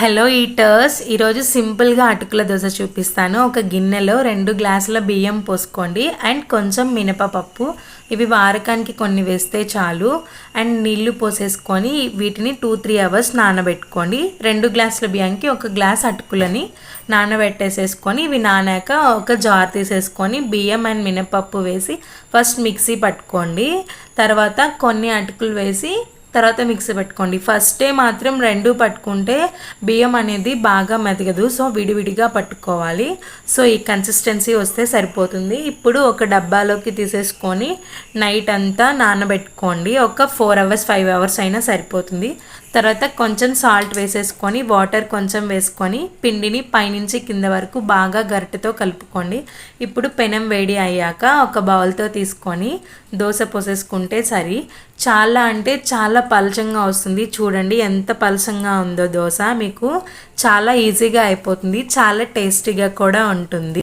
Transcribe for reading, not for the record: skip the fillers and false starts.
Hello eaters, ఈరోజు సింపుల్గా అటుకుల దోశ చూపిస్తాను. ఒక గిన్నెలో 2 గ్లాసుల బియ్యం పోసుకోండి అండ్ కొంచెం మినపప్పు. ఇవి వారకానికి కొన్ని వేస్తే చాలు. అండ్ నీళ్లు పోసేసుకొని వీటిని 2-3 అవర్స్ నానబెట్టుకోండి. 2 గ్లాసుల బియ్యానికి 1 గ్లాస్ అటుకులని నానబెట్టేసేసుకొని ఇవి నానాక ఒక జార్ తీసేసుకొని బియ్యం అండ్ మినపప్పు వేసి ఫస్ట్ మిక్సీ పట్టుకోండి. తర్వాత కొన్ని అటుకులు వేసి తర్వాత మిక్సీ పెట్టుకోండి. ఫస్ట్ డే మాత్రం 2 పట్టుకుంటే బియ్యం అనేది బాగా మెదగదు, సో విడివిడిగా పట్టుకోవాలి. సో ఈ కన్సిస్టెన్సీ వస్తే సరిపోతుంది. ఇప్పుడు ఒక డబ్బాలోకి తీసేసుకొని నైట్ అంతా నానబెట్టుకోండి. ఒక 4 అవర్స్ 5 అవర్స్ అయినా సరిపోతుంది. తర్వాత కొంచెం సాల్ట్ వేసేసుకొని వాటర్ కొంచెం వేసుకొని పిండిని పైనుంచి కింద వరకు బాగా గరిటెతో కలుపుకోండి. ఇప్పుడు పెనం వేడి అయ్యాక ఒక బౌల్తో తీసుకొని దోశ పోసేసుకుంటే సరి. చాలా అంటే చాలా పలచంగా వస్తుంది. చూడండి ఎంత పలచంగా ఉందో దోశ. మీకు చాలా ఈజీగా అయిపోతుంది, చాలా టేస్టీగా కూడా ఉంటుంది.